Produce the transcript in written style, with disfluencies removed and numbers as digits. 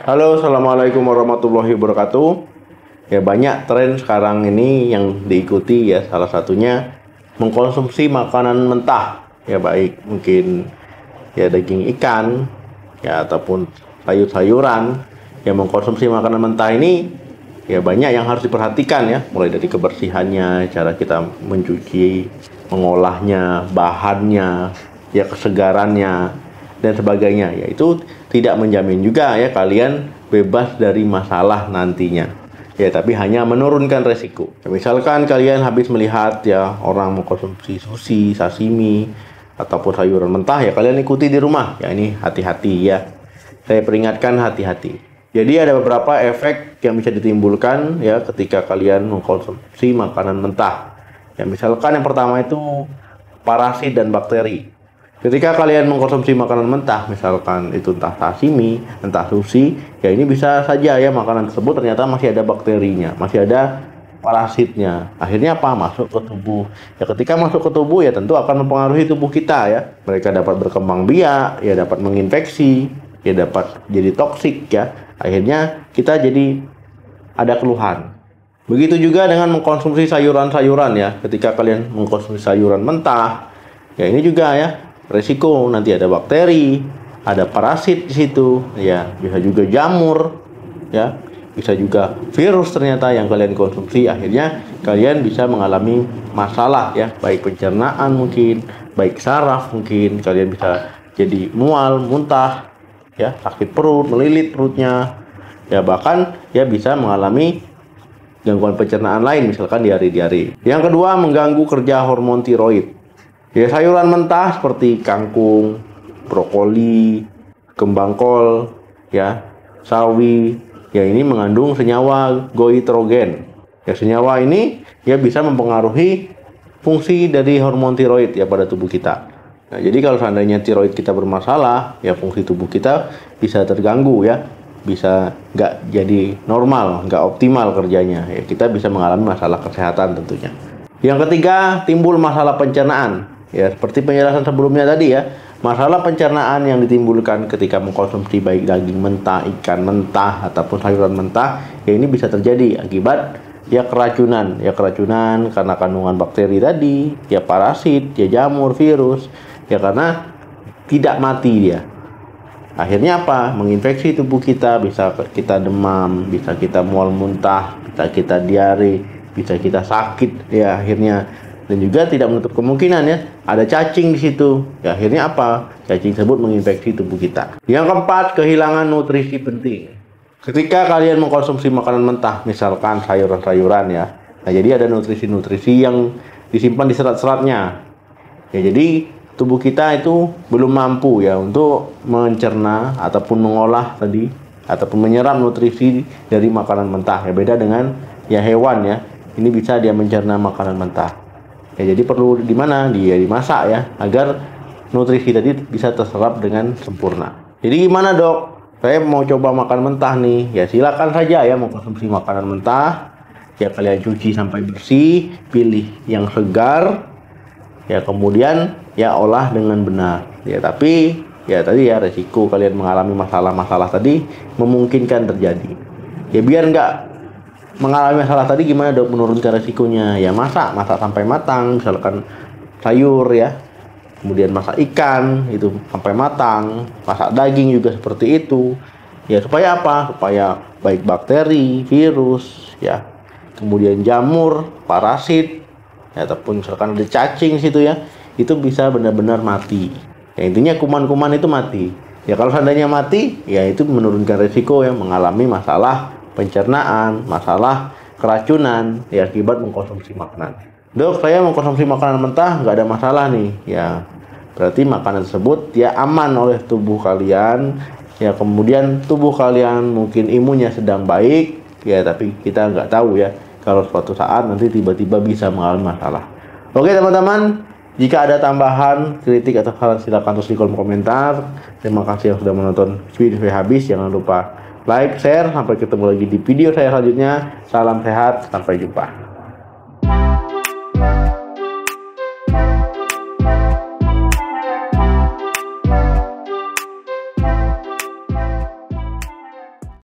Halo, assalamualaikum warahmatullahi wabarakatuh. Ya, banyak tren sekarang ini yang diikuti ya. Salah satunya mengkonsumsi makanan mentah. Ya, baik mungkin ya daging ikan ya ataupun sayur-sayuran. Yang mengkonsumsi makanan mentah ini ya banyak yang harus diperhatikan ya. Mulai dari kebersihannya, cara kita mencuci, mengolahnya, bahannya, ya kesegarannya dan sebagainya. Ya, itu tidak menjamin juga ya kalian bebas dari masalah nantinya. Ya, tapi hanya menurunkan resiko. Ya, misalkan kalian habis melihat ya orang mengkonsumsi sushi, sashimi ataupun sayuran mentah, ya kalian ikuti di rumah. Ya, ini hati-hati ya. Saya peringatkan hati-hati. Jadi ada beberapa efek yang bisa ditimbulkan ya ketika kalian mengkonsumsi makanan mentah. Ya, misalkan yang pertama itu parasit dan bakteri. Ketika kalian mengkonsumsi makanan mentah, misalkan itu entah sashimi, entah sushi, ya ini bisa saja ya makanan tersebut ternyata masih ada bakterinya, masih ada parasitnya. Akhirnya apa? Masuk ke tubuh. Ya, ketika masuk ke tubuh ya tentu akan mempengaruhi tubuh kita ya. Mereka dapat berkembang biak, ya dapat menginfeksi, ya dapat jadi toksik ya. Akhirnya kita jadi ada keluhan. Begitu juga dengan mengkonsumsi sayuran-sayuran ya. Ketika kalian mengkonsumsi sayuran mentah, ya ini juga ya resiko nanti ada bakteri, ada parasit di situ, ya bisa juga jamur, ya bisa juga virus ternyata yang kalian konsumsi. Akhirnya kalian bisa mengalami masalah ya, baik pencernaan mungkin, baik saraf mungkin, kalian bisa jadi mual, muntah, ya sakit perut, melilit perutnya, ya bahkan ya bisa mengalami gangguan pencernaan lain, misalkan diare-diare. Yang kedua, mengganggu kerja hormon tiroid. Ya, sayuran mentah seperti kangkung, brokoli, kembang kol, ya, sawi, ya ini mengandung senyawa goitrogen. Ya, senyawa ini ya bisa mempengaruhi fungsi dari hormon tiroid ya pada tubuh kita. Nah, jadi kalau seandainya tiroid kita bermasalah, ya fungsi tubuh kita bisa terganggu ya, bisa nggak jadi normal, nggak optimal kerjanya. Ya, kita bisa mengalami masalah kesehatan tentunya. Yang ketiga, timbul masalah pencernaan. Ya, seperti penjelasan sebelumnya tadi ya, masalah pencernaan yang ditimbulkan ketika mengkonsumsi baik daging mentah, ikan mentah, ataupun sayuran mentah, ya ini bisa terjadi akibat ya keracunan. Ya keracunan karena kandungan bakteri tadi, ya parasit, ya jamur, virus, ya karena tidak mati dia. Akhirnya apa? Menginfeksi tubuh kita, bisa kita demam, bisa kita mual muntah, bisa kita diare, bisa kita sakit, ya akhirnya. Dan juga tidak menutup kemungkinan ya ada cacing di situ. Ya akhirnya apa? Cacing tersebut menginfeksi tubuh kita. Yang keempat, kehilangan nutrisi penting. Ketika kalian mengkonsumsi makanan mentah, misalkan sayuran-sayuran ya. Nah, jadi ada nutrisi-nutrisi yang disimpan di serat-seratnya. Ya, jadi tubuh kita itu belum mampu ya untuk mencerna ataupun mengolah tadi ataupun menyerap nutrisi dari makanan mentah. Ya beda dengan ya hewan ya. Ini bisa dia mencerna makanan mentah. Ya, jadi perlu di mana? Dia dimasak ya, agar nutrisi tadi bisa terserap dengan sempurna. Jadi gimana dok? Saya mau coba makan mentah nih. Ya silakan saja ya mengkonsumsi makanan mentah. Ya kalian cuci sampai bersih, pilih yang segar. Ya kemudian ya olah dengan benar. Ya tapi ya tadi ya resiko kalian mengalami masalah-masalah tadi memungkinkan terjadi. Ya biar nggak mengalami masalah tadi, gimana dok menurunkan resikonya? Ya masak sampai matang, misalkan sayur ya, kemudian masak ikan itu sampai matang, masak daging juga seperti itu ya, supaya apa? Supaya baik bakteri, virus ya, kemudian jamur, parasit ya, ataupun misalkan ada cacing situ ya, itu bisa benar-benar mati ya. Intinya kuman-kuman itu mati ya. Kalau seandainya mati ya itu menurunkan resiko ya mengalami masalah pencernaan, masalah keracunan ya akibat mengkonsumsi makanan. Dok, saya mengkonsumsi makanan mentah nggak ada masalah nih. Ya berarti makanan tersebut ya aman oleh tubuh kalian. Ya kemudian tubuh kalian mungkin imunnya sedang baik ya, tapi kita nggak tahu ya kalau suatu saat nanti tiba-tiba bisa mengalami masalah. Oke teman-teman, jika ada tambahan, kritik atau saran silakan tulis di kolom komentar. Terima kasih yang sudah menonton video saya habis. Jangan lupa like, share, sampai ketemu lagi di video saya selanjutnya. Salam sehat, sampai jumpa.